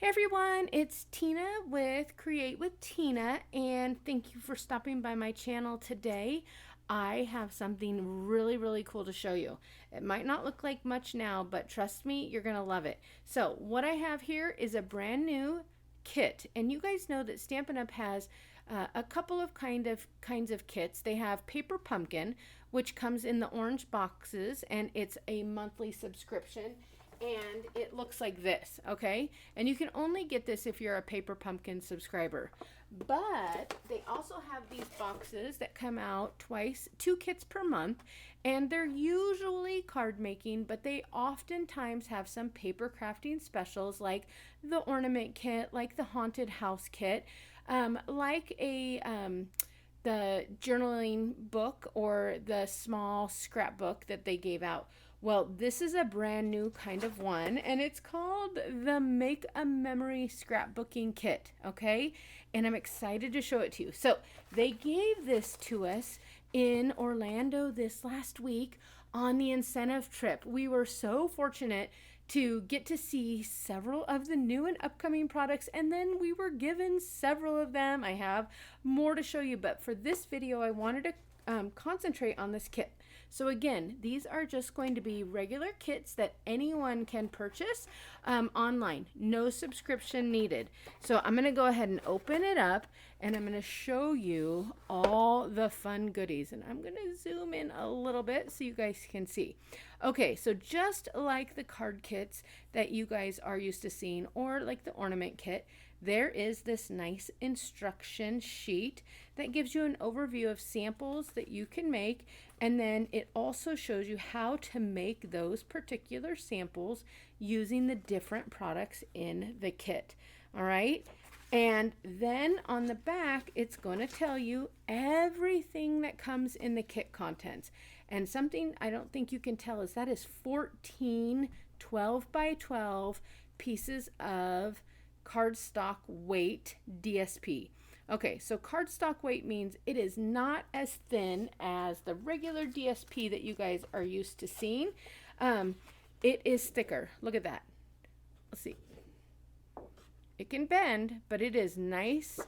Hey everyone, it's Tina with Create with Tina, and thank you for stopping by my channel today. I have something really cool to show you. It might not look like much now, but trust me, you're gonna love it. So what I have here is a brand new kit, and you guys know that Stampin' Up has a couple of kinds of kits. They have Paper Pumpkin, which comes in the orange boxes, and it's a monthly subscription. And it looks like this, okay? And you can only get this if you're a Paper Pumpkin subscriber. But they also have these boxes that come out twice, 2 kits per month, and they're usually card making, but they oftentimes have some paper crafting specials like the ornament kit, like the haunted house kit, like the journaling book or the small scrapbook that they gave out. Well, this is a brand new kind of one, and it's called the Make a Memory Scrapbooking Kit, okay? And I'm excited to show it to you. So they gave this to us in Orlando this last week on the incentive trip. We were so fortunate to get to see several of the new and upcoming products, and then we were given several of them. I have more to show you, but for this video, I wanted to concentrate on this kit. So again, these are just going to be regular kits that anyone can purchase online. No subscription needed. So I'm going to go ahead and open it up, and I'm going to show you all the fun goodies. And I'm going to zoom in a little bit so you guys can see. Okay, so just like the card kits that you guys are used to seeing, or like the ornament kit, there is this nice instruction sheet that gives you an overview of samples that you can make, and then it also shows you how to make those particular samples using the different products in the kit. All right, and then on the back it's going to tell you everything that comes in the kit contents. And something I don't think you can tell is that is 14 12 by 12 pieces of cardstock weight DSP. Okay, so cardstock weight means it is not as thin as the regular DSP that you guys are used to seeing. It is thicker. Look at that. Let's see. It can bend, but it is nice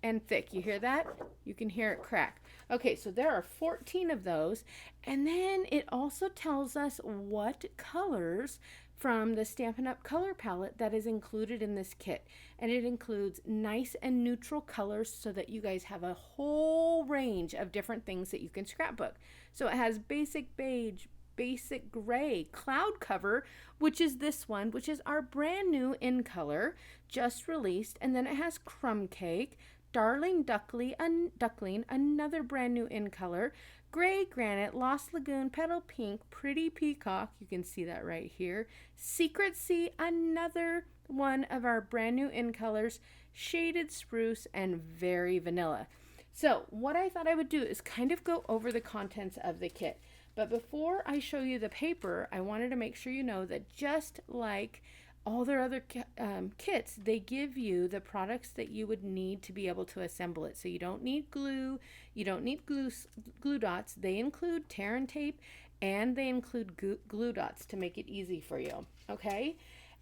and thick. You hear that? You can hear it crack. Okay, so there are 14 of those, and then it also tells us what colors from the Stampin' Up color palette that is included in this kit. And it includes nice and neutral colors so that you guys have a whole range of different things that you can scrapbook. So it has basic beige, basic gray, cloud cover, which is this one, which is our brand new in color, just released. And then it has crumb cake, darling duckling, another brand new in color, gray granite, lost lagoon, petal pink, pretty peacock, you can see that right here, secret sea, another one of our brand new in colors, shaded spruce, and very vanilla. So what I thought I would do is kind of go over the contents of the kit. But before I show you the paper, I wanted to make sure you know that just like all their other kits, they give you the products that you would need to be able to assemble it. So you don't need glue, you don't need glue dots. They include tear and tape, and they include glue dots to make it easy for you, okay?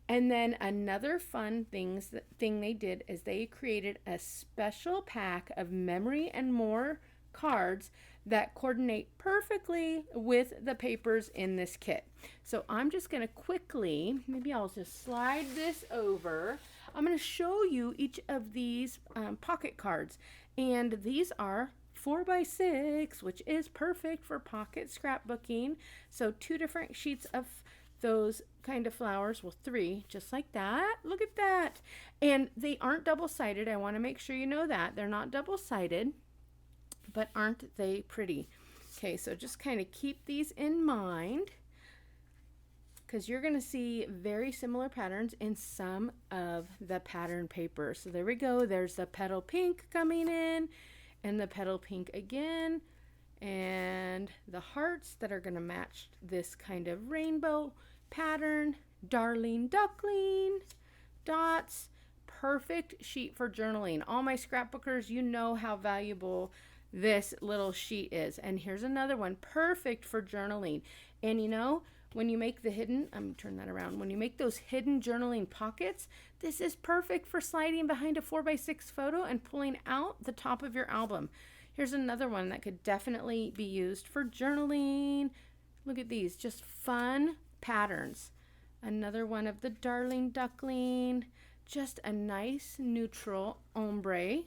And then another fun thing they did is they created a special pack of memory and more cards that coordinate perfectly with the papers in this kit. So I'm just going to quickly, maybe I'll just slide this over. I'm going to show you each of these pocket cards. And these are 4x6, which is perfect for pocket scrapbooking. So 2 different sheets of those kind of flowers, well 3, just like that. Look at that. And they aren't double-sided. I want to make sure you know that. They're not double-sided. But aren't they pretty? Okay, so just kind of keep these in mind because you're going to see very similar patterns in some of the pattern papers. So there we go. There's the petal pink coming in, and the petal pink again, and the hearts that are going to match this kind of rainbow pattern. Darling duckling, dots, perfect sheet for journaling. All my scrapbookers, you know how valuable this little sheet is. And here's another one, perfect for journaling. And you know, when you make the hidden, I'm going to turn that around. When you make those hidden journaling pockets, this is perfect for sliding behind a 4x6 photo and pulling out the top of your album. Here's another one that could definitely be used for journaling. Look at these, just fun patterns. Another one of the Darling Duckling, just a nice neutral ombre.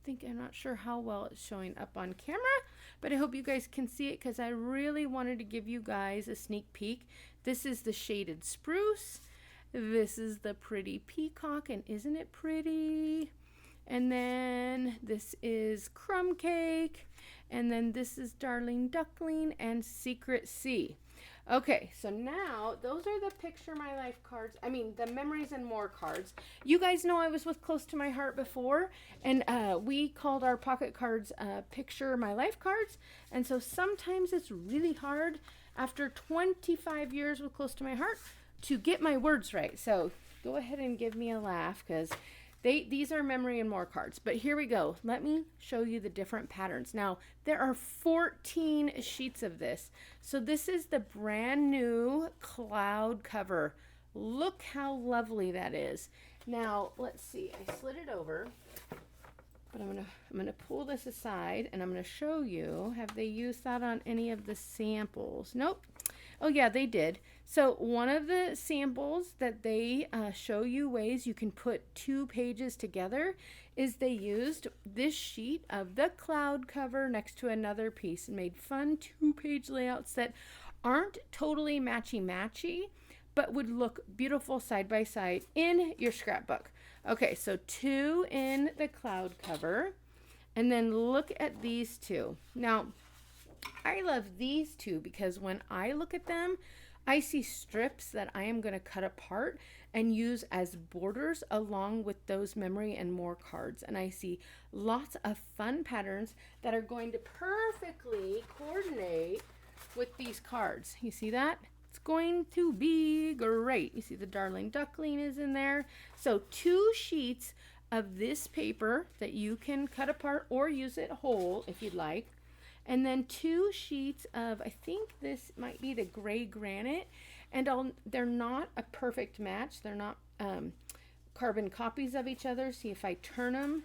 I'm not sure how well it's showing up on camera, but I hope you guys can see it because I really wanted to give you guys a sneak peek. This is the shaded spruce. This is the pretty peacock, and isn't it pretty? And then this is crumb cake, and then this is Darling Duckling and Secret Sea. Okay, so now those are the Picture My Life cards. I mean, the Memories and More cards. You guys know I was with Close to My Heart before, and we called our pocket cards Picture My Life cards. And so sometimes it's really hard after 25 years with Close to My Heart to get my words right. So go ahead and give me a laugh because these are Memory and More cards. But here we go. Let me show you the different patterns. Now, there are 14 sheets of this. So this is the brand new cloud cover. Look how lovely that is. Now, let's see. I slid it over. But I'm gonna pull this aside and I'm gonna show you. Have they used that on any of the samples? Nope. Oh yeah, they did. So one of the samples that they show you ways you can put 2 pages together is they used this sheet of the cloud cover next to another piece and made fun 2-page layouts that aren't totally matchy-matchy, but would look beautiful side by side in your scrapbook. Okay, so 2 in the cloud cover, and then look at these 2. Now, I love these 2 because when I look at them, I see strips that I am going to cut apart and use as borders along with those Memory and More cards. And I see lots of fun patterns that are going to perfectly coordinate with these cards. You see that? It's going to be great. You see the Darling Duckling is in there. So 2 sheets of this paper that you can cut apart or use it whole if you'd like. And then 2 sheets of, I think this might be the gray granite, and they're not a perfect match. They're not carbon copies of each other. See, if I turn them,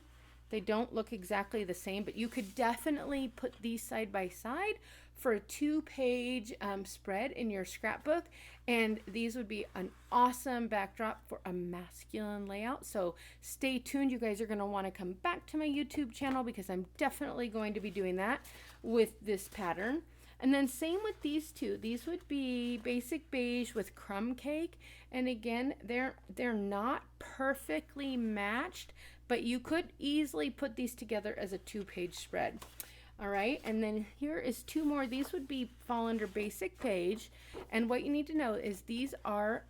they don't look exactly the same, but you could definitely put these side by side for a 2-page spread in your scrapbook, and these would be an awesome backdrop for a masculine layout. So stay tuned. You guys are going to want to come back to my YouTube channel because I'm definitely going to be doing that with this pattern. And then same with these 2. These would be basic beige with crumb cake, and again, they're not perfectly matched, but you could easily put these together as a 2-page spread. All right, and then here is 2 more. These would fall under basic beige, and what you need to know is these are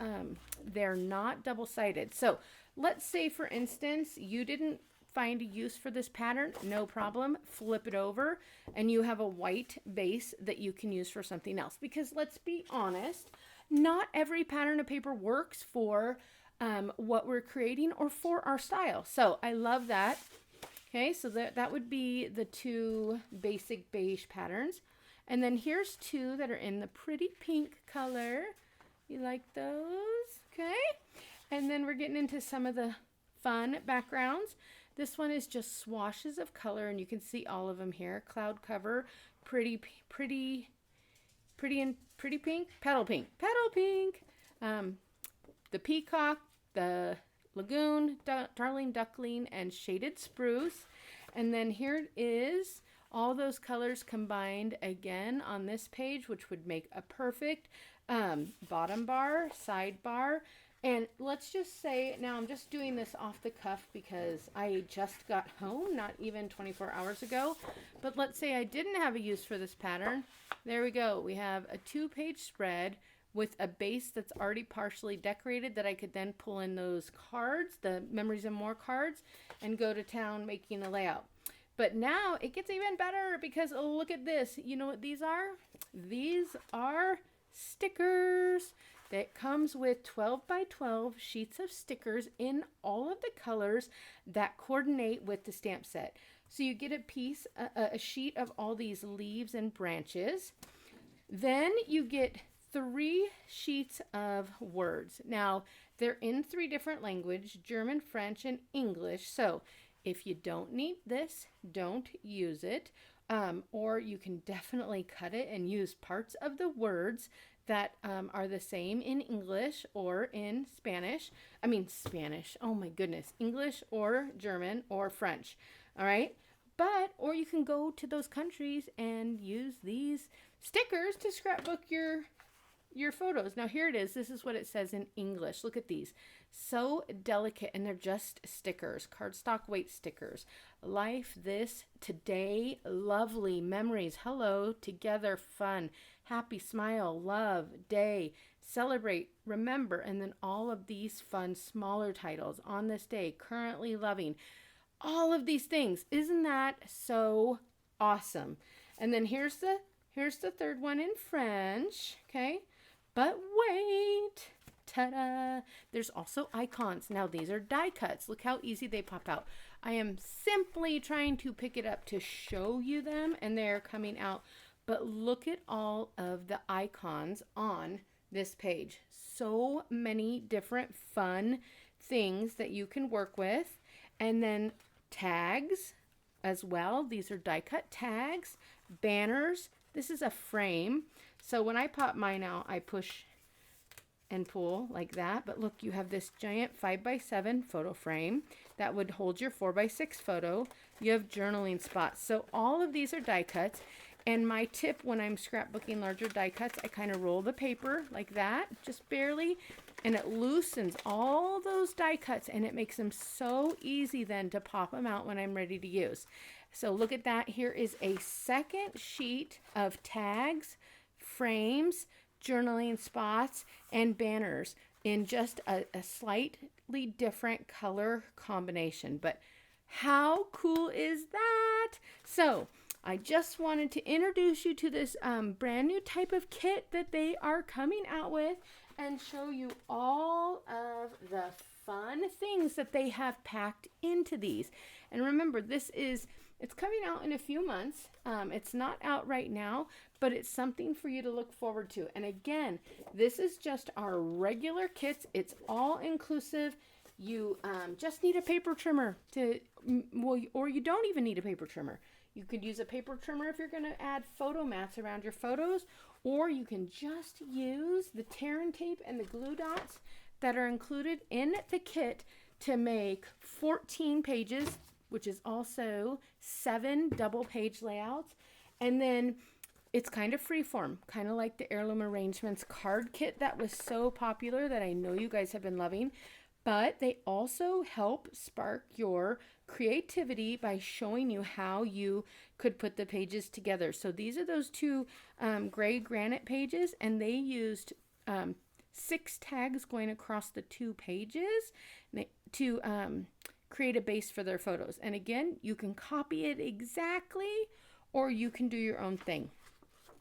they're not double-sided. So let's say, for instance, you didn't find a use for this pattern. No problem. Flip it over, and you have a white base that you can use for something else. Because let's be honest, not every pattern of paper works for what we're creating or for our style. So I love that. Okay, so that would be the 2 basic beige patterns. And then here's 2 that are in the pretty pink color. You like those? Okay. And then we're getting into some of the fun backgrounds. This one is just swashes of color, and you can see all of them here. Cloud cover, pretty pink, petal pink. The peacock, the lagoon, Darling Duckling, and shaded spruce. And then here is all those colors combined again on this page, which would make a perfect bottom bar, side bar. And let's just say, now I'm just doing this off the cuff because I just got home, not even 24 hours ago. But let's say I didn't have a use for this pattern. There we go. We have a 2-page spread with a base that's already partially decorated that I could then pull in those cards, the Memories and More cards, and go to town making a layout. But now it gets even better because look at this. You know what these are? These are stickers. That comes with 12 by 12 sheets of stickers in all of the colors that coordinate with the stamp set. So you get a sheet of all these leaves and branches. Then you get 3 sheets of words. Now, they're in 3 different languages, German, French, and English. So if you don't need this, don't use it. Or you can definitely cut it and use parts of the words that are the same in English or in Spanish. Spanish. Oh my goodness. English or German or French. All right. Or you can go to those countries and use these stickers to scrapbook your photos. Now here it is. This is what it says in English. Look at these. So delicate, and they're just stickers, cardstock weight stickers. Life, this, today, lovely, memories, hello, together, fun, happy, smile, love, day, celebrate, remember, and then all of these fun smaller titles. On this day, currently loving, all of these things. Isn't that so awesome? And then here's the third one in French, okay? But wait, ta-da! There's also icons. Now these are die cuts. Look how easy they pop out. I am simply trying to pick it up to show you them, and they're coming out. But look at all of the icons on this page. So many different fun things that you can work with. And then tags as well. These are die cut tags, banners. This is a frame. So when I pop mine out, I push and pull like that. But look, you have this giant 5x7 photo frame that would hold your 4x6 photo. You have journaling spots. So all of these are die cuts. And my tip when I'm scrapbooking larger die cuts, I kind of roll the paper like that, just barely, and it loosens all those die cuts, and it makes them so easy then to pop them out when I'm ready to use. So look at that. Here is a second sheet of tags, frames, journaling spots, and banners in just a slightly different color combination. But how cool is that? So I just wanted to introduce you to this brand new type of kit that they are coming out with and show you all of the fun things that they have packed into these. And remember, it's coming out in a few months. It's not out right now, but it's something for you to look forward to. And again, this is just our regular kits. It's all inclusive. You just need a paper trimmer or you don't even need a paper trimmer. You could use a paper trimmer if you're going to add photo mats around your photos, or you can just use the tear and tape and the glue dots that are included in the kit to make 14 pages, which is also 7 double page layouts. And then it's kind of freeform, kind of like the Heirloom Arrangements card kit that was so popular that I know you guys have been loving. But they also help spark your creativity by showing you how you could put the pages together. So these are those 2 gray granite pages, and they used 6 tags going across the 2 pages to create a base for their photos. And again, you can copy it exactly, or you can do your own thing.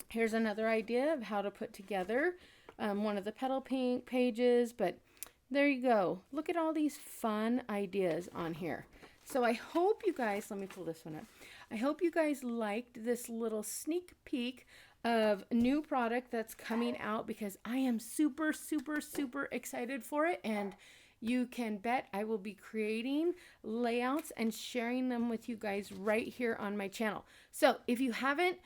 Here's another idea of how to put together one of the petal pink pages, but there you go. Look at all these fun ideas on here. So I hope you guys, let me pull this one up. I hope you guys liked this little sneak peek of new product that's coming out, because I am super, super, super excited for it. And you can bet I will be creating layouts and sharing them with you guys right here on my channel. So if you haven't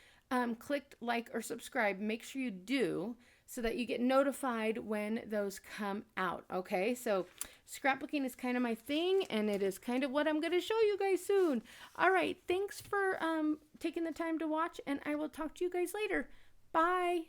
clicked like or subscribe, make sure you do, so that you get notified when those come out, okay? So scrapbooking is kind of my thing, and it is kind of what I'm going to show you guys soon. All right, thanks for taking the time to watch, and I will talk to you guys later. Bye.